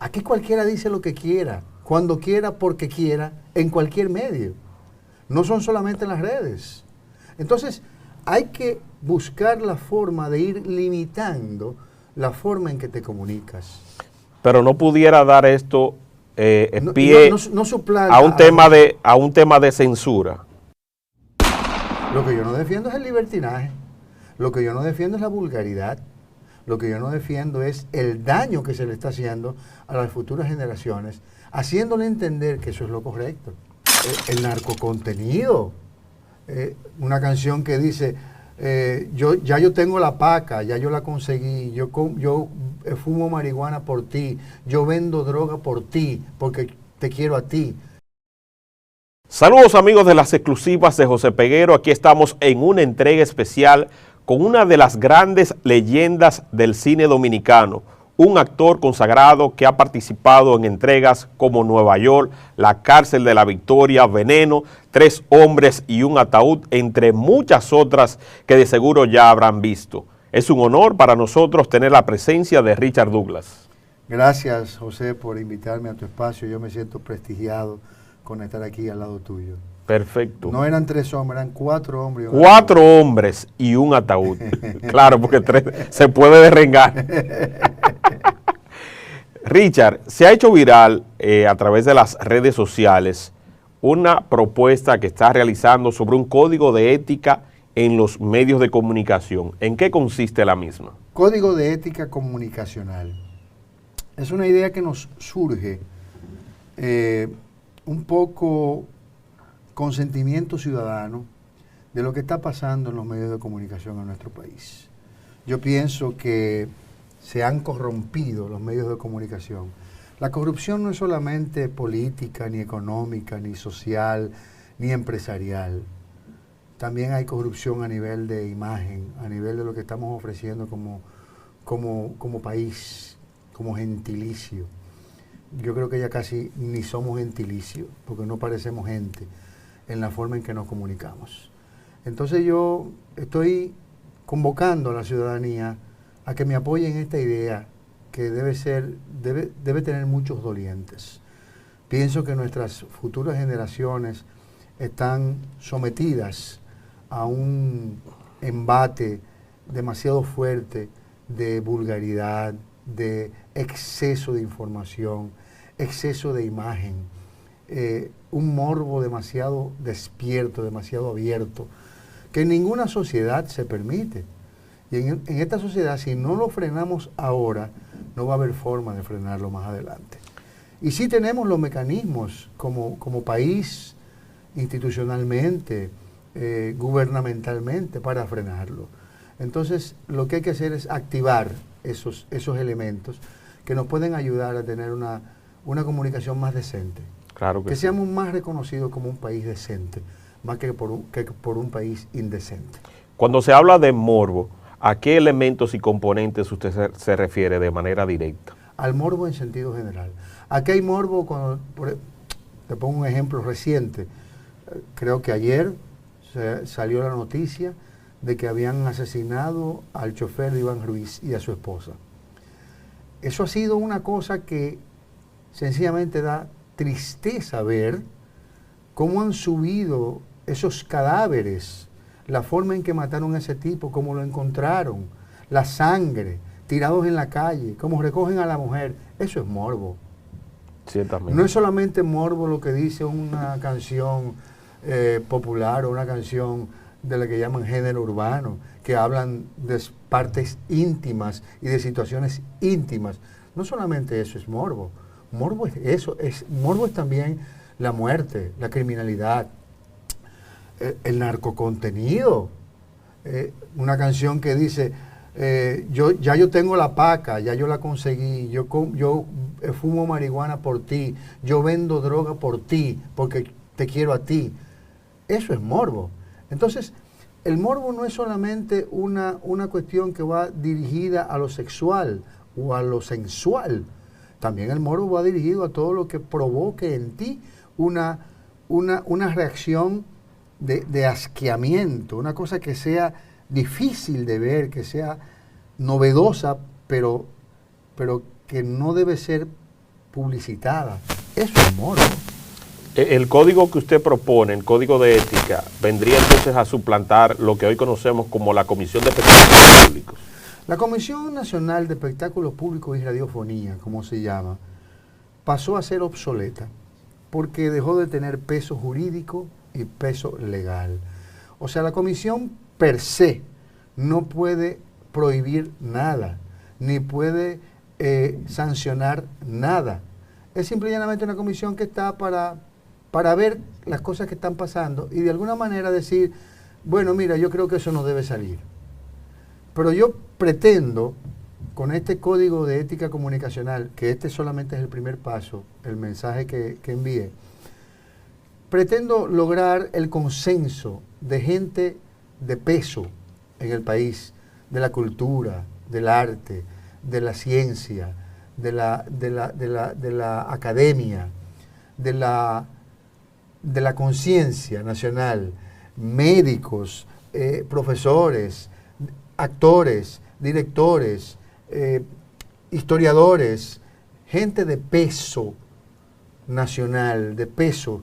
Aquí cualquiera dice lo que quiera, cuando quiera, porque quiera, en cualquier medio. No son solamente en las redes. Entonces, hay que buscar la forma de ir limitando la forma en que te comunicas. Pero no pudiera dar esto No, pie no suplanta a un tema de censura. Lo que yo no defiendo es el libertinaje. Lo que yo no defiendo es la vulgaridad. Lo que yo no defiendo es el daño que se le está haciendo a las futuras generaciones, haciéndole entender que eso es lo correcto. El narcocontenido, una canción que dice, yo tengo la paca, ya yo la conseguí, yo fumo marihuana por ti, yo vendo droga por ti, porque te quiero a ti. Saludos amigos de las exclusivas de José Peguero, aquí estamos en una entrega especial con una de las grandes leyendas del cine dominicano, un actor consagrado que ha participado en entregas como Nueva York, La Cárcel de la Victoria, Veneno, Tres Hombres y un Ataúd, entre muchas otras que de seguro ya habrán visto. Es un honor para nosotros tener la presencia de Richard Douglas. Gracias, José, por invitarme a tu espacio. Yo me siento prestigiado con estar aquí al lado tuyo. Perfecto. No eran 3 hombres, eran 4 hombres. Cuatro hombres y un ataúd. Claro, porque 3 se puede derrengar. Richard, se ha hecho viral a través de las redes sociales una propuesta que está realizando sobre un código de ética en los medios de comunicación. ¿En qué consiste la misma? Código de ética comunicacional. Es una idea que nos surge un poco con sentimiento ciudadano de lo que está pasando en los medios de comunicación en nuestro país. Yo pienso que se han corrompido los medios de comunicación. La corrupción no es solamente política, ni económica, ni social, ni empresarial. También hay corrupción a nivel de imagen, a nivel de lo que estamos ofreciendo como país, como gentilicio. Yo creo que ya casi ni somos gentilicio, porque no parecemos gente en la forma en que nos comunicamos. Entonces yo estoy convocando a la ciudadanía a que me apoye en esta idea que debe tener muchos dolientes. Pienso que nuestras futuras generaciones están sometidas a un embate demasiado fuerte de vulgaridad, de exceso de información, exceso de imagen, un morbo demasiado despierto, demasiado abierto, que en ninguna sociedad se permite. Y en esta sociedad, si no lo frenamos ahora, no va a haber forma de frenarlo más adelante. Y sí tenemos los mecanismos como país, institucionalmente, gubernamentalmente, para frenarlo. Entonces, lo que hay que hacer es activar esos elementos que nos pueden ayudar a tener una comunicación más decente. Claro que sí. Seamos más reconocidos como un país decente, más que por un país indecente. Cuando se habla de morbo, ¿a qué elementos y componentes usted se refiere de manera directa? Al morbo en sentido general. Aquí hay morbo, te pongo un ejemplo reciente. Creo que ayer salió la noticia de que habían asesinado al chofer de Iván Ruiz y a su esposa. Eso ha sido una cosa que sencillamente da tristeza ver cómo han subido esos cadáveres, la forma en que mataron a ese tipo, cómo lo encontraron, la sangre, tirados en la calle, cómo recogen a la mujer. Eso es morbo. Ciertamente. No es solamente morbo lo que dice una canción popular o una canción de la que llaman género urbano, que hablan de partes íntimas y de situaciones íntimas. No solamente eso es morbo. Morbo es eso, morbo es también la muerte, la criminalidad, el narcocontenido. Una canción que dice, yo tengo la paca, ya yo la conseguí, yo fumo marihuana por ti, yo vendo droga por ti, porque te quiero a ti. Eso es morbo. Entonces, el morbo no es solamente una cuestión que va dirigida a lo sexual o a lo sensual. También el morbo va dirigido a todo lo que provoque en ti una reacción de asqueamiento, una cosa que sea difícil de ver, que sea novedosa, pero que no debe ser publicitada. Eso es morbo. El código que usted propone, el código de ética, vendría entonces a suplantar lo que hoy conocemos como la Comisión de Espectáculos Públicos. La Comisión Nacional de Espectáculos Públicos y Radiofonía, como se llama, pasó a ser obsoleta porque dejó de tener peso jurídico y peso legal. O sea, la comisión per se no puede prohibir nada, ni puede sancionar nada. Es simple y llanamente una comisión que está para ver las cosas que están pasando y de alguna manera decir, bueno, mira, yo creo que eso no debe salir. Pero yo pretendo, con este código de ética comunicacional, que este solamente es el primer paso, el mensaje que envié, pretendo lograr el consenso de gente de peso en el país, de la cultura, del arte, de la ciencia, de la academia, de la conciencia nacional, médicos, profesores, actores, directores, historiadores, gente de peso nacional, de peso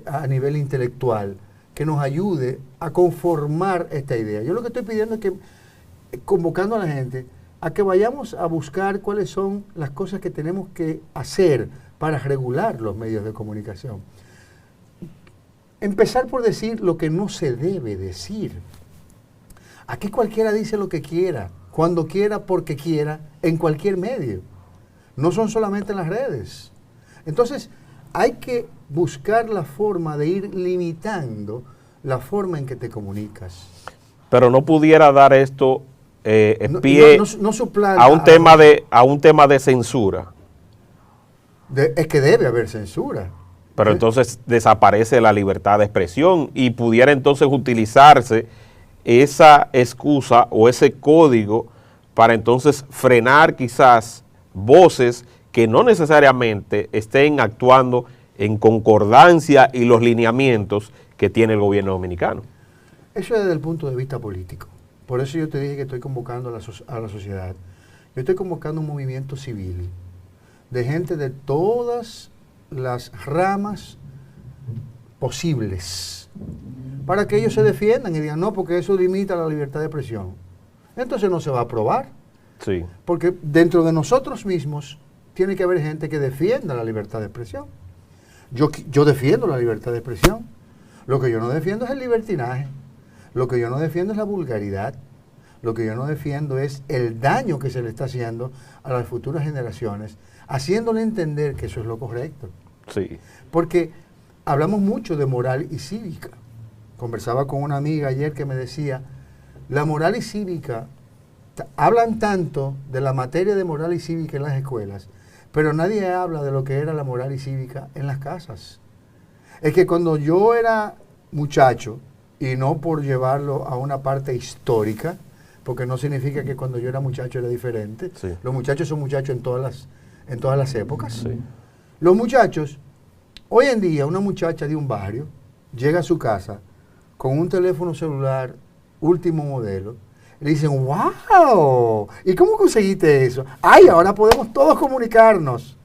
a nivel intelectual, que nos ayude a conformar esta idea. Yo lo que estoy pidiendo es que, convocando a la gente, a que vayamos a buscar cuáles son las cosas que tenemos que hacer para regular los medios de comunicación. Empezar por decir lo que no se debe decir. Aquí cualquiera dice lo que quiera, cuando quiera, porque quiera, en cualquier medio. No son solamente en las redes. Entonces, hay que buscar la forma de ir limitando la forma en que te comunicas. Pero no pudiera dar esto pie no suplanta a un tema de censura. Es que debe haber censura. Pero entonces desaparece la libertad de expresión y pudiera entonces utilizarse esa excusa o ese código para entonces frenar quizás voces que no necesariamente estén actuando en concordancia y los lineamientos que tiene el gobierno dominicano. Eso es desde el punto de vista político. Por eso yo te dije que estoy convocando a la sociedad. Yo estoy convocando un movimiento civil de gente de todas las ramas posibles para que ellos se defiendan y digan, no, porque eso limita la libertad de expresión. Entonces no se va a aprobar. Sí. Porque dentro de nosotros mismos tiene que haber gente que defienda la libertad de expresión. Yo defiendo la libertad de expresión. Lo que yo no defiendo es el libertinaje. Lo que yo no defiendo es la vulgaridad. Lo que yo no defiendo es el daño que se le está haciendo a las futuras generaciones, haciéndole entender que eso es lo correcto. Sí. Porque hablamos mucho de moral y cívica. Conversaba con una amiga ayer que me decía, la moral y cívica, hablan tanto de la materia de moral y cívica en las escuelas, pero nadie habla de lo que era la moral y cívica en las casas. Es que cuando yo era muchacho, y no por llevarlo a una parte histórica, porque no significa que cuando yo era muchacho era diferente. Sí. Los muchachos son muchachos en todas las épocas. Sí. Los muchachos, hoy en día una muchacha de un barrio llega a su casa con un teléfono celular último modelo, y le dicen, ¡wow! ¿Y cómo conseguiste eso? ¡Ay, ahora podemos todos comunicarnos!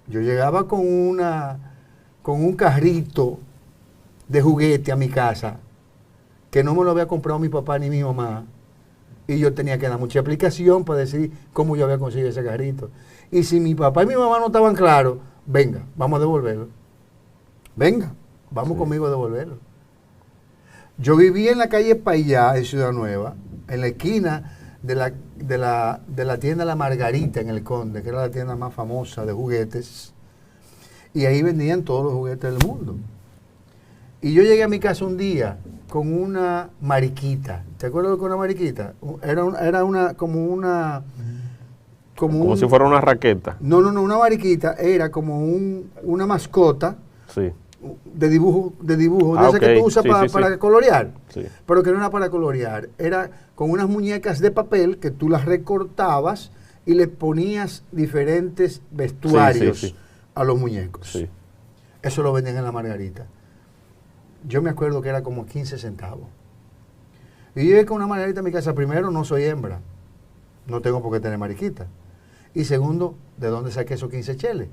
Yo llegaba con un carrito de juguete a mi casa, que no me lo había comprado mi papá ni mi mamá, y yo tenía que dar mucha explicación para decir cómo yo había conseguido ese carrito. Y si mi papá y mi mamá no estaban claros, venga, vamos a devolverlo. Venga, vamos conmigo a devolverlo. Yo vivía en la calle Payá, en Ciudad Nueva, en la esquina de la tienda La Margarita en El Conde, que era la tienda más famosa de juguetes, y ahí vendían todos los juguetes del mundo. Y yo llegué a mi casa un día con una mariquita. ¿Te acuerdas de una mariquita? Era como si fuera una raqueta. No, una mariquita era como una mascota. Sí. De dibujo, de esa que tú usas para colorear. Sí. Pero que no era para colorear. Era con unas muñecas de papel que tú las recortabas y le ponías diferentes vestuarios a los muñecos. Sí. Eso lo vendían en La Margarita. Yo me acuerdo que era como 15 centavos. Y yo llegué con una margarita a mi casa. Primero, no soy hembra. No tengo por qué tener mariquita. Y segundo, ¿de dónde saqué esos 15 cheles?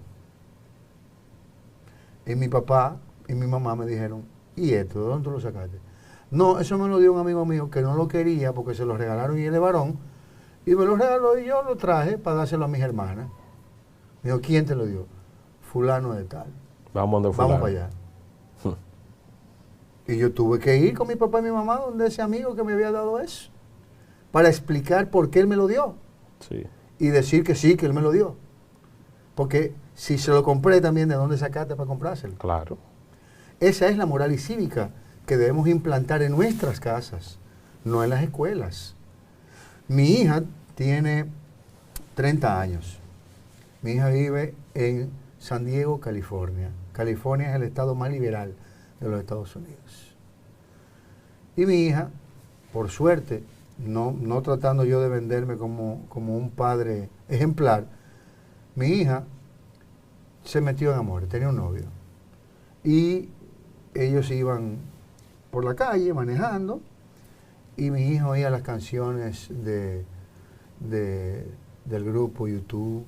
Y mi papá y mi mamá me dijeron, ¿y esto? ¿De dónde tú lo sacaste? No, eso me lo dio un amigo mío que no lo quería porque se lo regalaron y él es varón. Y me lo regaló y yo lo traje para dárselo a mis hermanas. Me dijo, ¿quién te lo dio? Fulano de tal. Vamos para allá. Y yo tuve que ir con mi papá y mi mamá donde ese amigo que me había dado eso, para explicar por qué él me lo dio. Sí. Y decir que sí, que él me lo dio. Porque si se lo compré también, ¿de dónde sacaste para comprárselo? Claro. Esa es la moral y cívica que debemos implantar en nuestras casas, no en las escuelas. Mi hija tiene 30 años. Mi hija vive en San Diego, California. California es el estado más liberal de los Estados Unidos. Y mi hija, por suerte, no tratando yo de venderme como un padre ejemplar, mi hija se metió en amor, tenía un novio. Y ellos iban por la calle manejando y mi hijo oía las canciones del grupo YouTube,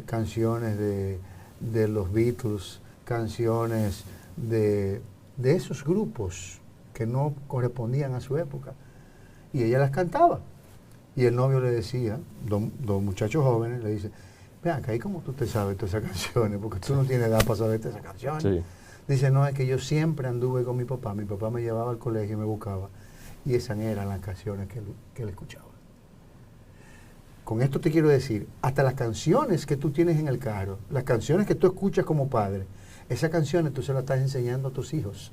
canciones de los Beatles, canciones de esos grupos que no correspondían a su época. Y ella las cantaba. Y el novio le decía, dos muchachos jóvenes, le dice, vean, acá, ¿y cómo tú te sabes todas esas canciones? Porque tú no tienes edad para saberte esas canciones. Sí. Dice, no, es que yo siempre anduve con mi papá me llevaba al colegio y me buscaba. Y esas eran las canciones que él escuchaba. Con esto te quiero decir, hasta las canciones que tú tienes en el carro, las canciones que tú escuchas como padre, esas canciones tú se las estás enseñando a tus hijos.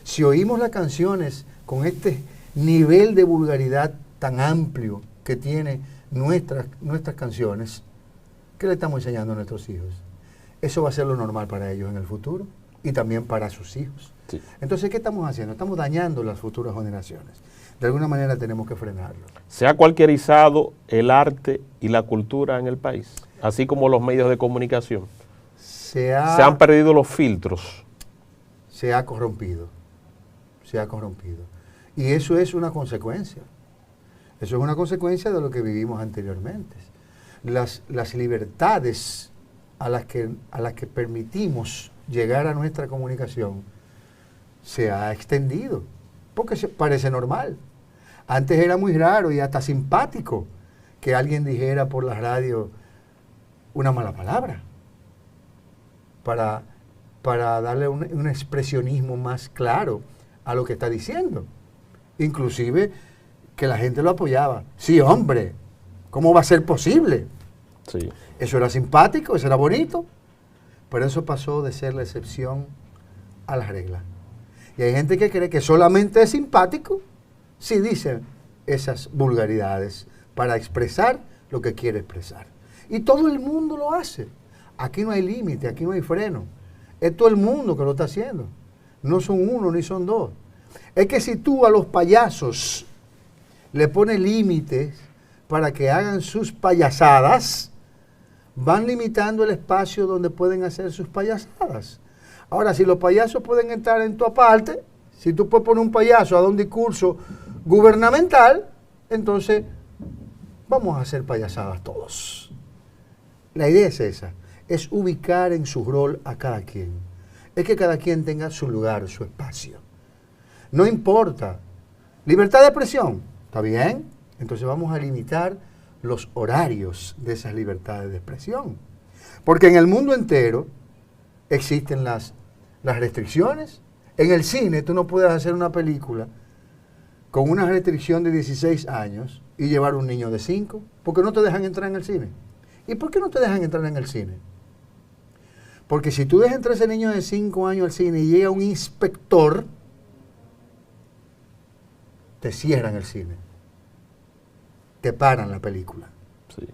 Si oímos las canciones con este nivel de vulgaridad tan amplio que tiene nuestras canciones, ¿qué le estamos enseñando a nuestros hijos? Eso va a ser lo normal para ellos en el futuro y también para sus hijos. Sí. Entonces, ¿qué estamos haciendo? Estamos dañando las futuras generaciones. De alguna manera tenemos que frenarlo. ¿Se ha cualquierizado el arte y la cultura en el país? Así como los medios de comunicación. Se han perdido los filtros. Se ha corrompido. Se ha corrompido. Y eso es una consecuencia. Eso es una consecuencia de lo que vivimos anteriormente. Las libertades a las que permitimos llegar a nuestra comunicación se ha extendido, porque parece normal. Antes era muy raro y hasta simpático que alguien dijera por la radio una mala palabra para darle un expresionismo más claro a lo que está diciendo. Inclusive que la gente lo apoyaba. Sí, hombre, ¿cómo va a ser posible? Sí. Eso era simpático, eso era bonito, pero eso pasó de ser la excepción a la regla. Y hay gente que cree que solamente es simpático si dice esas vulgaridades para expresar lo que quiere expresar. Y todo el mundo lo hace. Aquí no hay límite, aquí no hay freno. Es todo el mundo que lo está haciendo. No son uno ni son dos. Es que si tú a los payasos le pones límites para que hagan sus payasadas, van limitando el espacio donde pueden hacer sus payasadas. Ahora, si los payasos pueden entrar en tu aparte, si tú puedes poner un payaso a dar un discurso gubernamental, entonces vamos a hacer payasadas todos. La idea es esa, es ubicar en su rol a cada quien. Es que cada quien tenga su lugar, su espacio. No importa. Libertad de expresión, ¿está bien? Entonces vamos a limitar los horarios de esas libertades de expresión. Porque en el mundo entero existen las restricciones. En el cine tú no puedes hacer una película con una restricción de 16 años y llevar un niño de 5, porque no te dejan entrar en el cine. ¿Y por qué no te dejan entrar en el cine? Porque si tú dejas entrar a ese niño de 5 años al cine y llega un inspector, te cierran el cine. Te paran la película. Sí.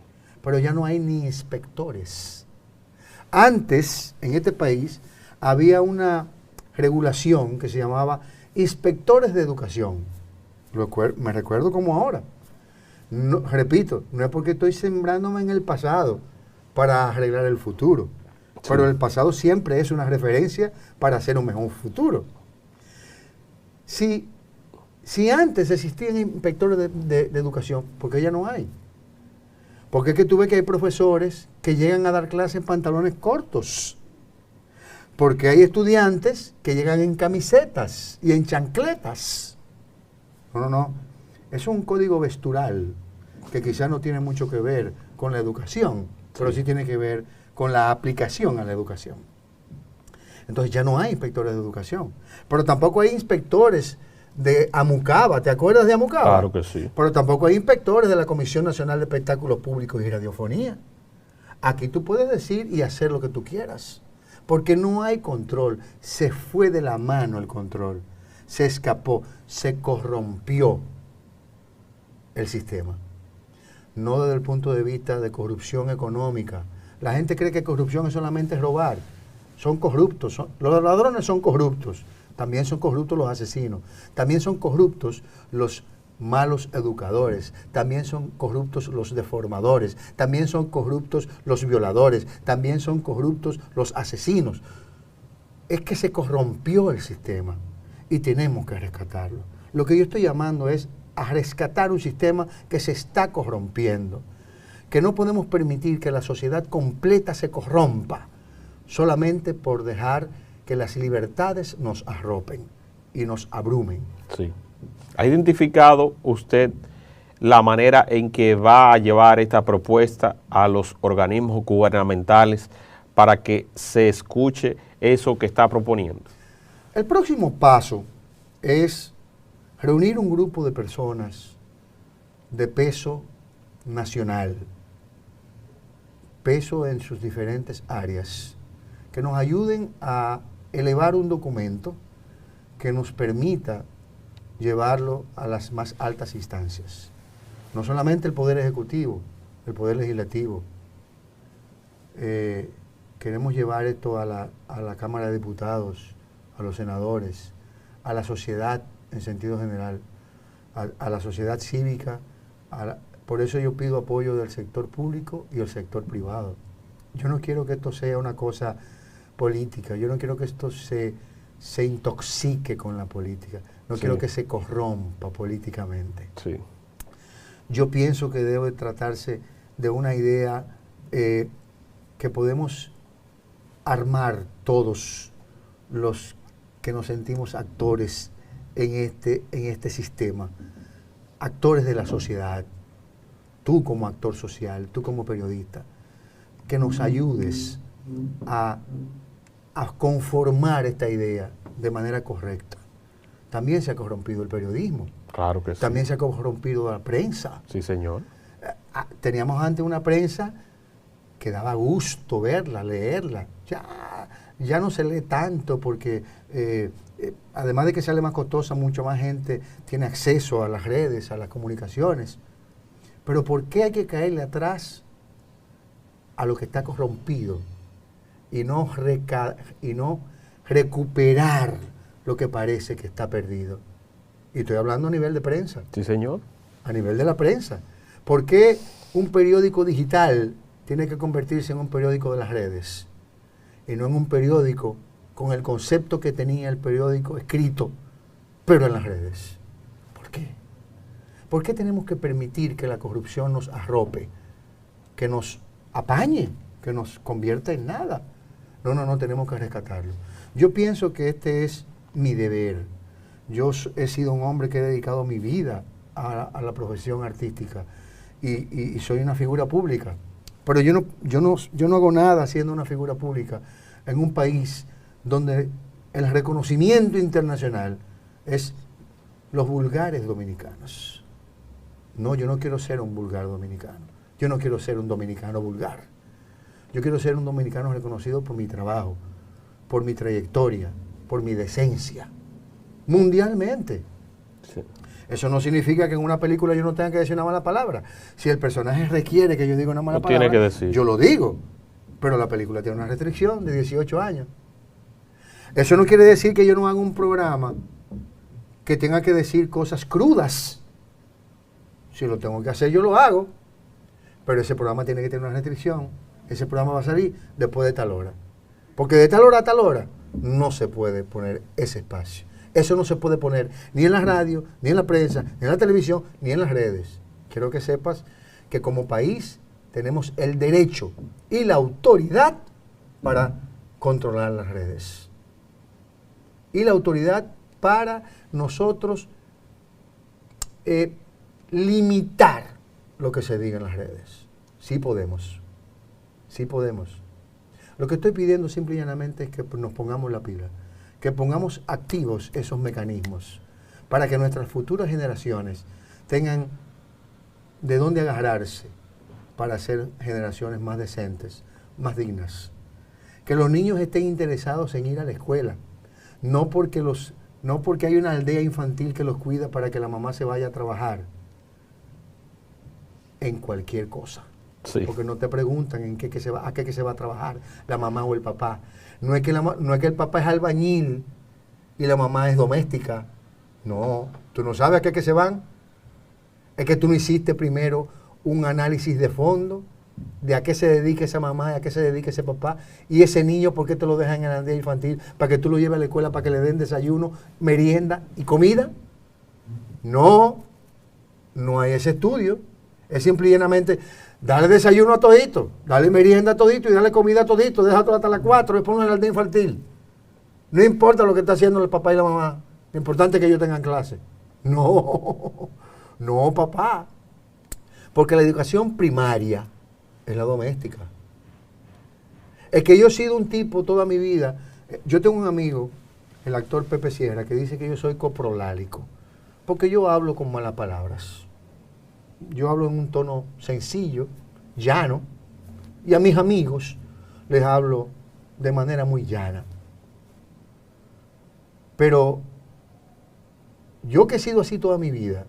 Pero ya no hay ni inspectores. Antes, en este país, había una regulación que se llamaba inspectores de educación. Me recuerdo como ahora. No, repito, no es porque estoy sembrándome en el pasado para arreglar el futuro, sí, pero el pasado siempre es una referencia para hacer un mejor futuro. Si antes existían inspectores de educación, ¿por qué ya no hay? Porque es que tú ves que hay profesores que llegan a dar clases en pantalones cortos. Porque hay estudiantes que llegan en camisetas y en chancletas. No. Es un código vestural que quizás no tiene mucho que ver con la educación, pero sí tiene que ver con la aplicación a la educación. Entonces ya no hay inspectores de educación, pero tampoco hay inspectores de Amucaba. ¿Te acuerdas de Amucaba? Claro que sí. Pero tampoco hay inspectores de la Comisión Nacional de Espectáculos Públicos y Radiofonía. Aquí tú puedes decir y hacer lo que tú quieras, porque no hay control. Se fue de la mano el control, se escapó, se corrompió el sistema. No desde el punto de vista de corrupción económica. La gente cree que corrupción es solamente robar. Son corruptos. Los ladrones son corruptos. También son corruptos los asesinos. También son corruptos los malos educadores. También son corruptos los deformadores. También son corruptos los violadores. También son corruptos los asesinos. Es que se corrompió el sistema y tenemos que rescatarlo. Lo que yo estoy llamando es a rescatar un sistema que se está corrompiendo, que no podemos permitir que la sociedad completa se corrompa solamente por dejar que las libertades nos arropen y nos abrumen. Sí. ¿Ha identificado usted la manera en que va a llevar esta propuesta a los organismos gubernamentales para que se escuche eso que está proponiendo? El próximo paso es reunir un grupo de personas de peso nacional, peso en sus diferentes áreas, que nos ayuden a elevar un documento que nos permita llevarlo a las más altas instancias. No solamente el Poder Ejecutivo, el Poder Legislativo. Queremos llevar esto a la Cámara de Diputados, a los senadores, a la sociedad en sentido general, a la sociedad cívica. Por eso yo pido apoyo del sector público y del sector privado. Yo no quiero que esto sea una cosa política, yo no quiero que esto se intoxique con la política, no quiero que se corrompa políticamente. Sí. Yo pienso que debe tratarse de una idea que podemos armar todos los que nos sentimos actores en este sistema, actores de la sociedad, tú como actor social, tú como periodista, que nos ayudes a conformar esta idea de manera correcta. También se ha corrompido el periodismo. Claro que sí. También se ha corrompido la prensa. Sí, señor. Teníamos antes una prensa que daba gusto verla, leerla. Ya no se lee tanto porque además de que sale más costosa, mucha más gente tiene acceso a las redes, a las comunicaciones. Pero ¿por qué hay que caerle atrás a lo que está corrompido y no recuperar lo que parece que está perdido? Y estoy hablando a nivel de prensa. Sí, señor. A nivel de la prensa. ¿Por qué un periódico digital tiene que convertirse en un periódico de las redes y no en un periódico con el concepto que tenía el periódico escrito, pero en las redes? ¿Por qué? ¿Por qué tenemos que permitir que la corrupción nos arrope, que nos apañe, que nos convierta en nada? No, tenemos que rescatarlo. Yo pienso que este es mi deber. Yo he sido un hombre que he dedicado mi vida a la profesión artística y soy una figura pública. Pero yo no hago nada siendo una figura pública en un país donde el reconocimiento internacional es los vulgares dominicanos. No, yo no quiero ser un vulgar dominicano. Yo no quiero ser un dominicano vulgar. Yo quiero ser un dominicano reconocido por mi trabajo, por mi trayectoria, por mi decencia, mundialmente. Sí. Eso no significa que en una película yo no tenga que decir una mala palabra. Si el personaje requiere que yo diga una mala palabra, tiene que decir. Yo lo digo. Pero la película tiene una restricción de 18 años. Eso no quiere decir que yo no haga un programa que tenga que decir cosas crudas. Si lo tengo que hacer, yo lo hago. Pero ese programa tiene que tener una restricción. Ese programa va a salir después de tal hora. Porque de tal hora a tal hora no se puede poner ese espacio. Eso no se puede poner ni en la radio, ni en la prensa, ni en la televisión, ni en las redes. Quiero que sepas que como país tenemos el derecho y la autoridad para controlar las redes. Y la autoridad para nosotros limitar lo que se diga en las redes. Sí podemos. Sí podemos. Lo que estoy pidiendo simple y llanamente es que nos pongamos la pila, que pongamos activos esos mecanismos para que nuestras futuras generaciones tengan de dónde agarrarse para ser generaciones más decentes, más dignas. Que los niños estén interesados en ir a la escuela, no porque hay una aldea infantil que los cuida para que la mamá se vaya a trabajar en cualquier cosa. Sí. Porque no te preguntan a qué se va a trabajar la mamá o el papá. No es que el papá es albañil y la mamá es doméstica. No, tú no sabes a qué se van. Es que tú no hiciste primero un análisis de fondo de a qué se dedica esa mamá y a qué se dedica ese papá. Y ese niño, ¿por qué te lo dejan en la aldea infantil? ¿Para que tú lo lleves a la escuela, para que le den desayuno, merienda y comida? No hay ese estudio. Es simple y llanamente, dale desayuno a todito, dale merienda a todito y dale comida a todito, déjalo hasta las 4 y ponlo en la aldea infantil. No importa lo que está haciendo el papá y la mamá, lo importante es que ellos tengan clase. No, papá. Porque la educación primaria es la doméstica. Es que yo he sido un tipo toda mi vida. Yo tengo un amigo, el actor Pepe Sierra, que dice que yo soy coprolálico, porque yo hablo con malas palabras. Yo hablo en un tono sencillo, llano, y a mis amigos les hablo de manera muy llana. Pero yo que he sido así toda mi vida,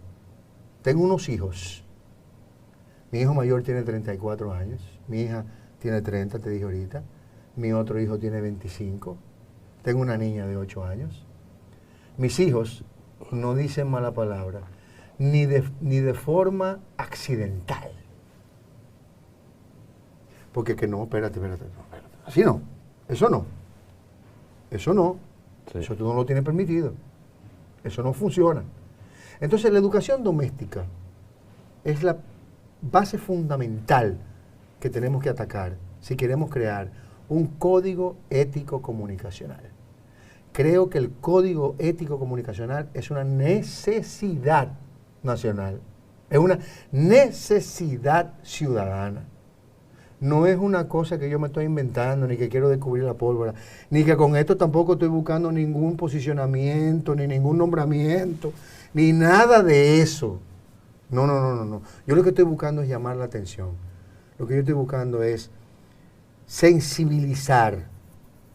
tengo unos hijos. Mi hijo mayor tiene 34 años, mi hija tiene 30, te dije ahorita, mi otro hijo tiene 25, tengo una niña de 8 años. Mis hijos no dicen mala palabra, ni de forma accidental. Porque que no, espérate. Así no, eso no. Sí. Eso tú no lo tienes permitido. Eso no funciona. Entonces la educación doméstica es la base fundamental que tenemos que atacar si queremos crear un código ético comunicacional. Creo que el código ético comunicacional es una necesidad nacional, es una necesidad ciudadana. No es una cosa que yo me estoy inventando, ni que quiero descubrir la pólvora, ni que con esto tampoco estoy buscando ningún posicionamiento, ni ningún nombramiento, ni nada de eso. No. Yo lo que estoy buscando es llamar la atención. Lo que yo estoy buscando es sensibilizar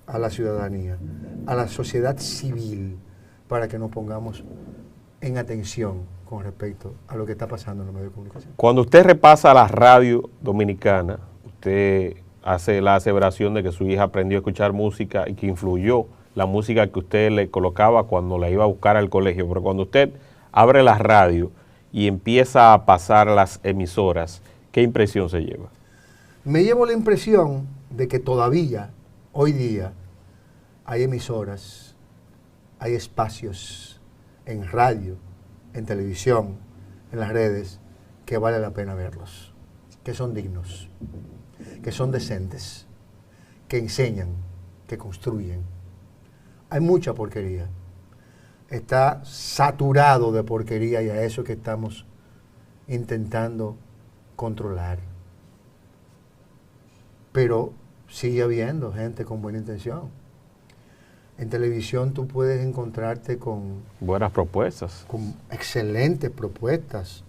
a la ciudadanía, a la sociedad civil, para que nos pongamos en atención con respecto a lo que está pasando en los medios de comunicación. Cuando usted repasa la radio dominicana, usted hace la aseveración de que su hija aprendió a escuchar música y que influyó la música que usted le colocaba cuando la iba a buscar al colegio. Pero cuando usted abre la radio y empieza a pasar las emisoras, ¿qué impresión se lleva? Me llevo la impresión de que todavía, hoy día, hay emisoras, hay espacios en radio, en televisión, en las redes, que vale la pena verlos, que son dignos, que son decentes, que enseñan, que construyen. Hay mucha porquería. Está saturado de porquería y a eso que estamos intentando controlar. Pero sigue habiendo gente con buena intención. En televisión tú puedes encontrarte con buenas propuestas. Con excelentes propuestas.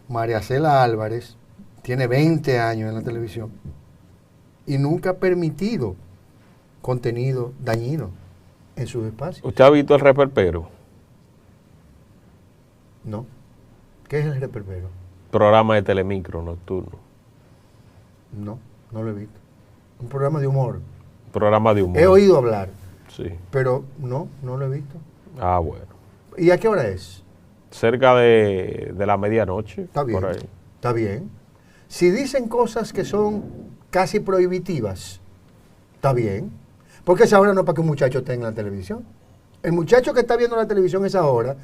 María Cela Álvarez tiene 20 años en la televisión y nunca ha permitido contenido dañino en sus espacios. ¿Usted ha visto El Reperpero? No. ¿Qué es El Reperpero? Programa de Telemicro nocturno. No lo he visto. Un programa de humor. Programa de humor. He oído hablar. Sí. Pero no lo he visto. Ah, bueno. ¿Y a qué hora es? Cerca de la medianoche. Está bien. Por ahí. Está bien. Si dicen cosas que son casi prohibitivas, está bien. Porque esa hora no es para que un muchacho esté en la televisión. El muchacho que está viendo la televisión esa hora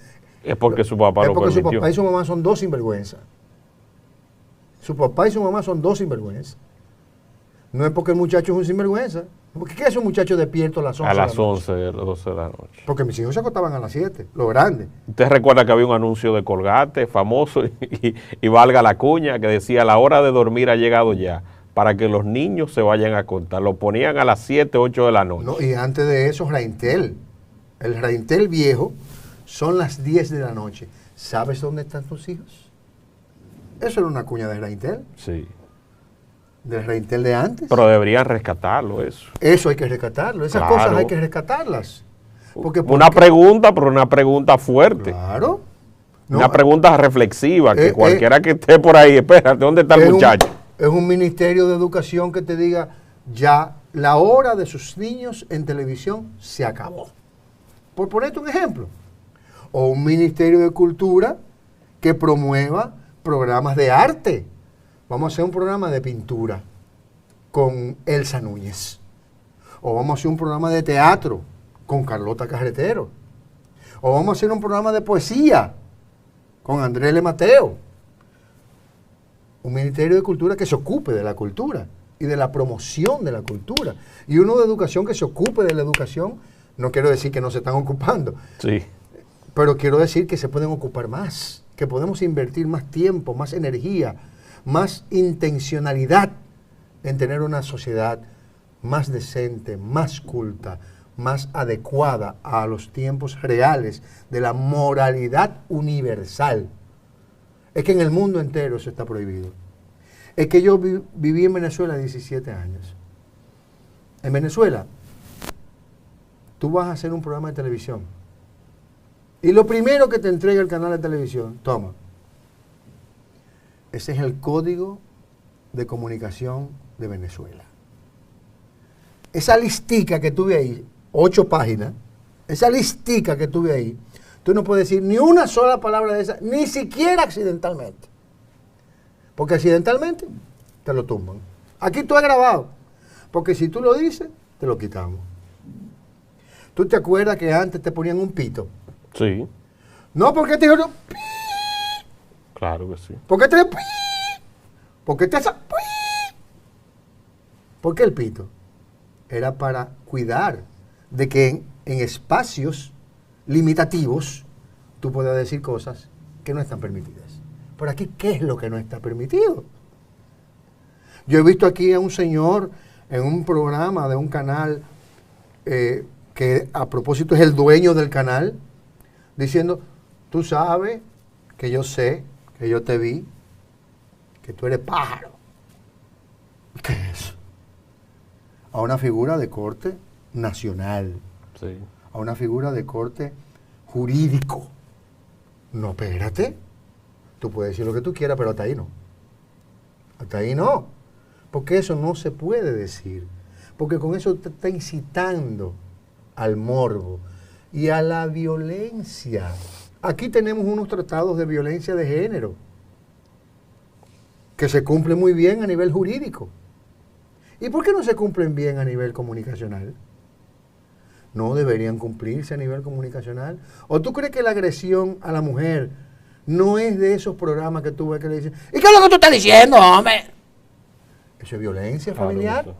es porque su papá lo permitió. Su papá y su mamá son dos sinvergüenzas. Su papá y su mamá son dos sinvergüenzas. No es porque el muchacho es un sinvergüenza. Porque ¿qué es un muchacho despierto a las 11 A de la las noche? 11, a las 12 de la noche. Porque mis hijos se acostaban a las 7, lo grande. Usted recuerda que había un anuncio de Colgate famoso y valga la cuña que decía la hora de dormir ha llegado ya para que los niños se vayan a acostar. Lo ponían a las 7, 8 de la noche. No, y antes de eso, Reintel. El Reintel viejo son las 10 de la noche. ¿Sabes dónde están tus hijos? Eso era una cuña de Reintel, Sí. del Reintel de antes. Pero deberían rescatarlo eso. Eso hay que rescatarlo. Esas Claro. cosas hay que rescatarlas. Porque, Una pregunta, pero una pregunta fuerte. Claro. No, Una pregunta reflexiva, que eh, cualquiera que esté por ahí, espérate, ¿dónde está el es muchacho? es un ministerio de educación que te diga, ya la hora de sus niños en televisión se acabó. Por ponerte un ejemplo. O un ministerio de cultura que promueva programas de arte. Vamos a hacer un programa de pintura con Elsa Núñez. O vamos a hacer un programa de teatro con Carlota Carretero. O vamos a hacer un programa de poesía con Andrés L. Mateo. Un ministerio de cultura que se ocupe de la cultura y de la promoción de la cultura. Y uno de educación que se ocupe de la educación. No quiero decir que no se están ocupando, Sí. pero quiero decir que se pueden ocupar más, que podemos invertir más tiempo, más energía, más intencionalidad en tener una sociedad más decente, más culta, más adecuada a los tiempos reales de la moralidad universal. Es que en el mundo entero eso está prohibido. Es que yo viví en Venezuela 17 años. En Venezuela, tú vas a hacer un programa de televisión. Y lo primero que te entrega el canal de televisión, toma. Ese es el código de comunicación de Venezuela. Esa listica que tuve ahí, 8 páginas, esa listica que tuve ahí, tú no puedes decir ni una sola palabra de esa, ni siquiera accidentalmente. Porque accidentalmente te lo tumban. Aquí tú has grabado. Porque si tú lo dices, te lo quitamos. ¿Tú te acuerdas que antes te ponían un pito? Sí, No, porque te dijeron, claro que sí. ¿por qué te ¿Por qué te ¿Por qué el pito? Era para cuidar de que en espacios limitativos tú puedas decir cosas que no están permitidas. Por aquí, ¿qué es lo que no está permitido? Yo he visto aquí a un señor en un programa de un canal que a propósito es el dueño del canal, diciendo, tú sabes que yo sé, que yo te vi, que tú eres pájaro. ¿Qué es eso? A una figura de corte nacional, Sí. a una figura de corte jurídico. No, espérate. Tú puedes decir lo que tú quieras, pero hasta ahí no. Hasta ahí no. Porque eso no se puede decir. Porque con eso te está incitando al morbo y a la violencia. Aquí tenemos unos tratados de violencia de género que se cumplen muy bien a nivel jurídico. ¿Y por qué no se cumplen bien a nivel comunicacional? ¿No deberían cumplirse a nivel comunicacional? ¿O tú crees que la agresión a la mujer no es de esos programas que tú ves que le dicen, ¿y qué es lo que tú estás diciendo, hombre? Eso es violencia Claro familiar. que sí.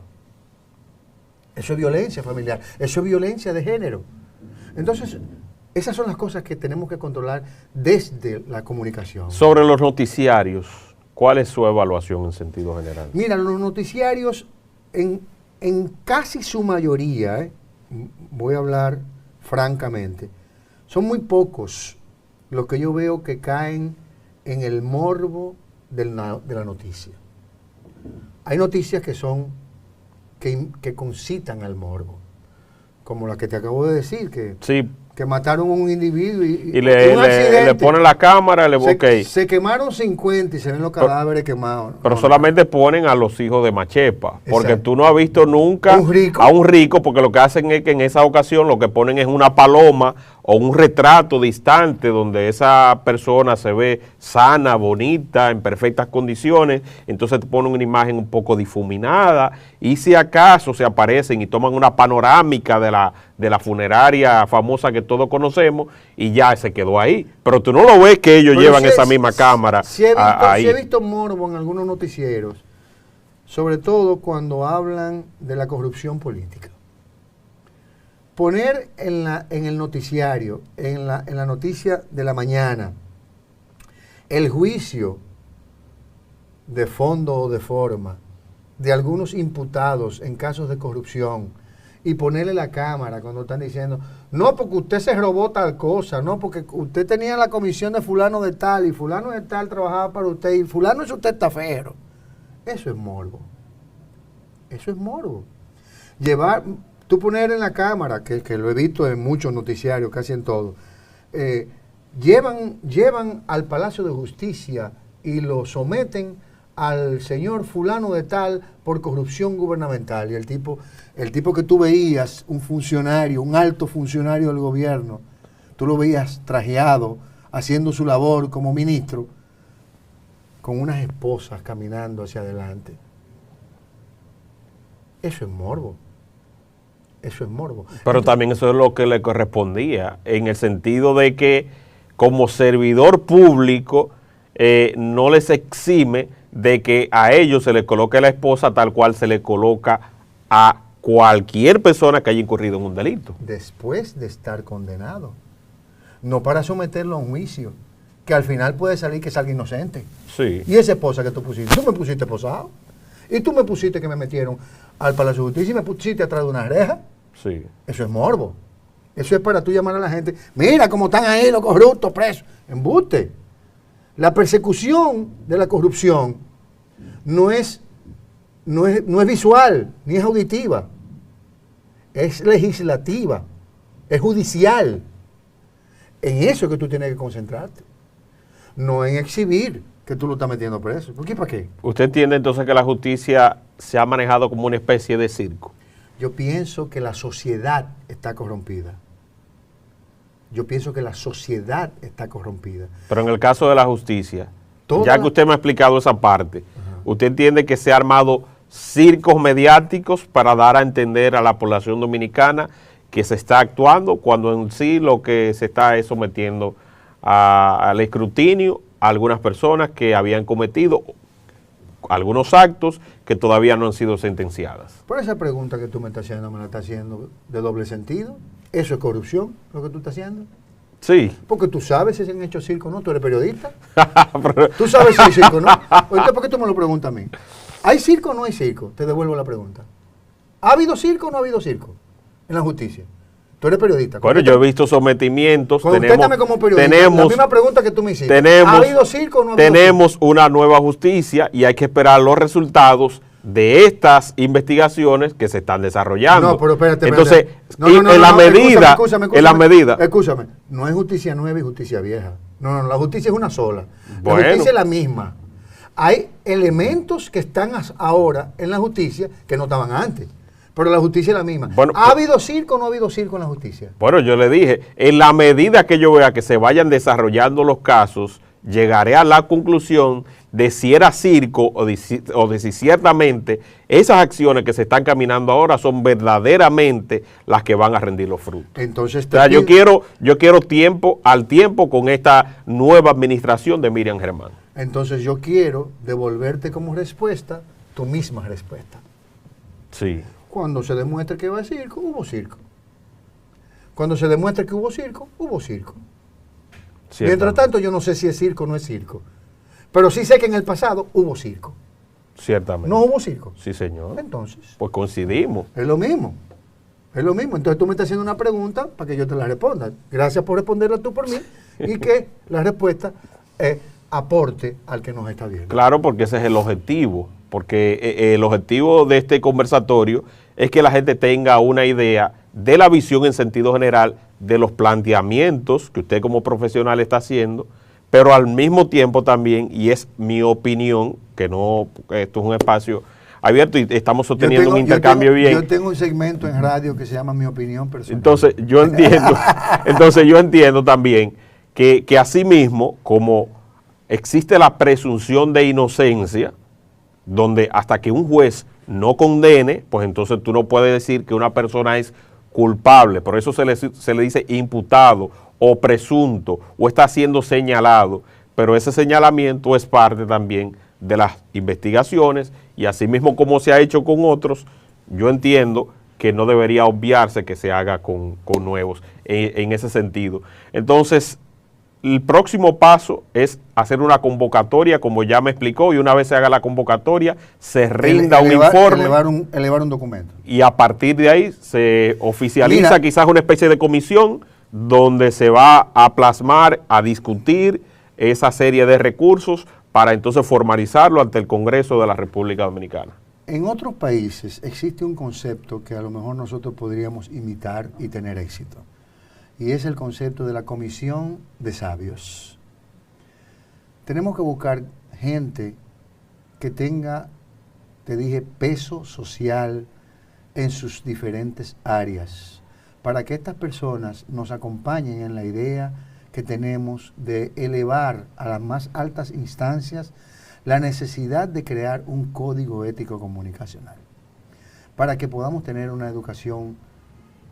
Eso es violencia familiar. Eso es violencia de género. Entonces, esas son las cosas que tenemos que controlar desde la comunicación. Sobre los noticiarios, ¿cuál es su evaluación en sentido general? Mira, los noticiarios, en casi su mayoría, voy a hablar francamente, son muy pocos los que yo veo que caen en el morbo de la noticia. Hay noticias que son que concitan al morbo, como la que te acabo de decir, Sí, que mataron a un individuo y y un le accidente. ponen la cámara, Se quemaron 50 y se ven los cadáveres quemados. pero No, solamente ponen a los hijos de Machepa, porque Exacto. tú no has visto nunca Un rico. a un rico, porque lo que hacen es que en esa ocasión lo que ponen es una paloma o un retrato distante donde esa persona se ve sana, bonita, en perfectas condiciones, entonces te ponen una imagen un poco difuminada y si acaso se aparecen y toman una panorámica de la funeraria famosa que todos conocemos y ya se quedó ahí. Pero tú no lo ves que ellos llevan esa misma cámara ahí. Sí he visto morbo en algunos noticieros, sobre todo cuando hablan de la corrupción política. Poner en el noticiario, en la noticia de la mañana, el juicio de fondo o de forma de algunos imputados en casos de corrupción y ponerle la cámara cuando están diciendo, no, porque usted se robó tal cosa, no, porque usted tenía la comisión de fulano de tal y fulano de tal trabajaba para usted y fulano es usted tafero. Eso es morbo. Eso es morbo. Tú poner en la cámara, que lo he visto en muchos noticiarios, casi en todo, llevan al Palacio de Justicia y lo someten al señor fulano de tal por corrupción gubernamental. Y el tipo que tú veías, un funcionario, un alto funcionario del gobierno, tú lo veías trajeado, haciendo su labor como ministro, con unas esposas caminando hacia adelante. Eso es morbo. Eso es morbo. Pero también eso es lo que le correspondía, en el sentido de que como servidor público no les exime de que a ellos se les coloque la esposa tal cual se le coloca a cualquier persona que haya incurrido en un delito. Después de estar condenado. No para someterlo a un juicio, que al final puede salir que salga inocente. Sí. Y esa esposa que tú pusiste esposado. Y tú me pusiste que me metieron al Palacio de Justicia y me pusiste atrás de una reja. Sí. Eso es morbo. Eso es para tú llamar a la gente. Mira cómo están ahí los corruptos presos. Embuste. La persecución de la corrupción no es visual, ni es auditiva. Es legislativa. Es judicial. En eso es que tú tienes que concentrarte. No en exhibir que tú lo estás metiendo preso. ¿Por qué? ¿Para qué? ¿Usted entiende entonces que la justicia se ha manejado como una especie de circo? Yo pienso que la sociedad está corrompida. Yo pienso que la sociedad está corrompida. Pero en el caso de la justicia, ya que usted me ha explicado esa parte, ¿usted entiende que se ha armado circos mediáticos para dar a entender a la población dominicana que se está actuando cuando en sí lo que se está es sometiendo al escrutinio a algunas personas que habían cometido algunos actos que todavía no han sido sentenciadas? Por esa pregunta que tú me estás haciendo, me la estás haciendo de doble sentido. ¿Eso es corrupción, lo que tú estás haciendo? Sí. Porque tú sabes si se han hecho circo o no, tú eres periodista. Tú sabes si hay circo o no. Ahorita, ¿por qué tú me lo preguntas a mí? ¿Hay circo o no hay circo? Te devuelvo la pregunta. ¿Ha habido circo o no ha habido circo en la justicia? Tú eres periodista. Bueno, yo he visto sometimientos. Contéstame como periodista. La misma pregunta que tú me hiciste. ¿Ha habido circo o no ha habido tenemos circo? Una nueva justicia y hay que esperar los resultados de estas investigaciones que se están desarrollando. No, pero espérate. Entonces, en la medida. Escúchame, no es justicia nueva y justicia vieja. No, la justicia es una sola. Bueno. La justicia es la misma. Hay elementos que están ahora en la justicia que no estaban antes. Pero la justicia es la misma. Bueno, ¿Ha habido circo o no ha habido circo en la justicia? Bueno, yo le dije, en la medida que yo vea que se vayan desarrollando los casos, llegaré a la conclusión de si era circo o de si ciertamente esas acciones que se están caminando ahora son verdaderamente las que van a rendir los frutos. Entonces, o sea, yo quiero tiempo al tiempo con esta nueva administración de Miriam Germán. Entonces yo quiero devolverte como respuesta tu misma respuesta. Sí. Cuando se demuestre que va a circo, hubo circo. Cuando se demuestre que hubo circo, hubo circo. Mientras tanto, yo no sé si es circo o no es circo. Pero sí sé que en el pasado hubo circo. Ciertamente. ¿No hubo circo? Sí, señor. Entonces. Pues coincidimos. Es lo mismo. Es lo mismo. Entonces tú me estás haciendo una pregunta para que yo te la responda. Gracias por responderla tú por mí y que la respuesta aporte al que nos está viendo. Claro, porque ese es el objetivo. Porque el objetivo de este conversatorio es que la gente tenga una idea de la visión en sentido general de los planteamientos que usted como profesional está haciendo, pero al mismo tiempo también, y es mi opinión, que no, esto es un espacio abierto y estamos sosteniendo un intercambio bien. Yo tengo un segmento en radio que se llama Mi Opinión Personal. Entonces yo entiendo también que asimismo, como existe la presunción de inocencia, donde hasta que un juez no condene, pues entonces tú no puedes decir que una persona es culpable, por eso se le dice imputado o presunto o está siendo señalado, pero ese señalamiento es parte también de las investigaciones y asimismo como se ha hecho con otros, yo entiendo que no debería obviarse que se haga con nuevos en ese sentido. Entonces, el próximo paso es hacer una convocatoria, como ya me explicó, y una vez se haga la convocatoria, se rinda un informe. Elevar un documento. Y a partir de ahí se oficializa quizás una especie de comisión donde se va a plasmar, a discutir esa serie de recursos para entonces formalizarlo ante el Congreso de la República Dominicana. En otros países existe un concepto que a lo mejor nosotros podríamos imitar y tener éxito. Y es el concepto de la comisión de sabios. Tenemos que buscar gente que tenga, te dije, peso social en sus diferentes áreas, para que estas personas nos acompañen en la idea que tenemos de elevar a las más altas instancias la necesidad de crear un código ético comunicacional, para que podamos tener una educación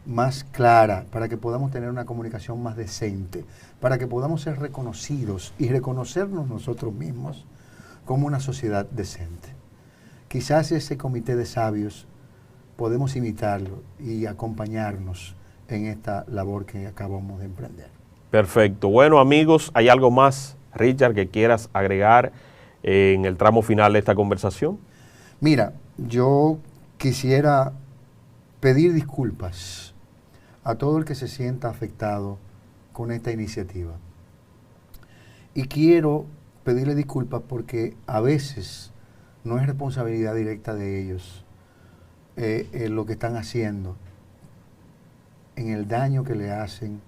más clara, para que podamos tener una comunicación más decente, para que podamos ser reconocidos y reconocernos nosotros mismos como una sociedad decente. Quizás ese comité de sabios podemos imitarlo y acompañarnos en esta labor que acabamos de emprender. Perfecto. Bueno, amigos, ¿hay algo más, Richard, que quieras agregar en el tramo final de esta conversación? Mira, yo quisiera pedir disculpas a todo el que se sienta afectado con esta iniciativa. Y quiero pedirle disculpas porque a veces no es responsabilidad directa de ellos lo que están haciendo en el daño que le hacen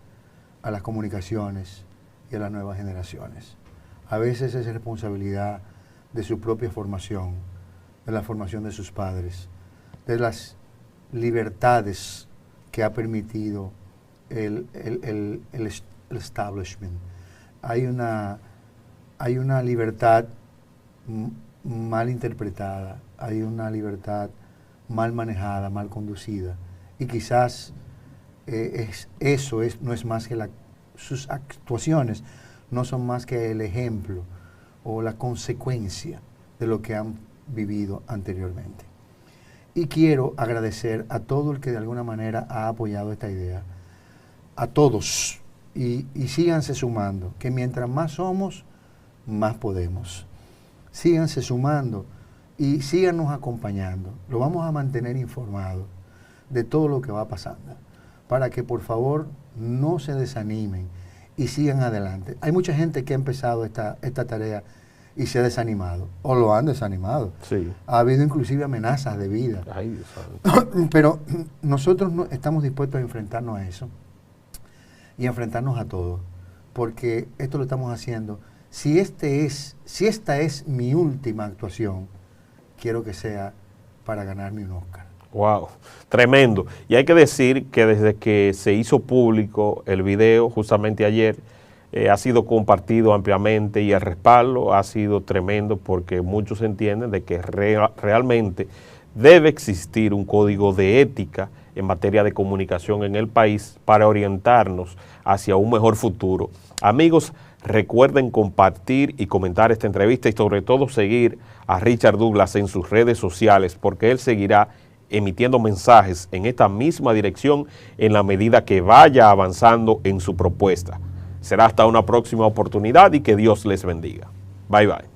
a las comunicaciones y a las nuevas generaciones. A veces es responsabilidad de su propia formación, de la formación de sus padres, de las libertades que ha permitido el establishment. Hay una libertad mal interpretada, hay una libertad mal manejada, mal conducida, y quizás no es más que sus actuaciones no son más que el ejemplo o la consecuencia de lo que han vivido anteriormente. Y quiero agradecer a todo el que de alguna manera ha apoyado esta idea, a todos, y síganse sumando, que mientras más somos, más podemos. Síganse sumando y síganos acompañando. Lo vamos a mantener informado de todo lo que va pasando, para que por favor no se desanimen y sigan adelante. Hay mucha gente que ha empezado esta tarea y se ha desanimado, o lo han desanimado. Sí. Ha habido inclusive amenazas de vida. Ay, Dios. Pero nosotros no, estamos dispuestos a enfrentarnos a eso y a enfrentarnos a todo, porque esto lo estamos haciendo. Si esta es mi última actuación, quiero que sea para ganarme un Oscar. Wow, tremendo. Y hay que decir que desde que se hizo público el video, justamente ayer, ha sido compartido ampliamente y el respaldo ha sido tremendo porque muchos entienden de que realmente debe existir un código de ética en materia de comunicación en el país para orientarnos hacia un mejor futuro. Amigos, recuerden compartir y comentar esta entrevista y sobre todo seguir a Richard Douglas en sus redes sociales porque él seguirá emitiendo mensajes en esta misma dirección en la medida que vaya avanzando en su propuesta. Será hasta una próxima oportunidad y que Dios les bendiga. Bye bye.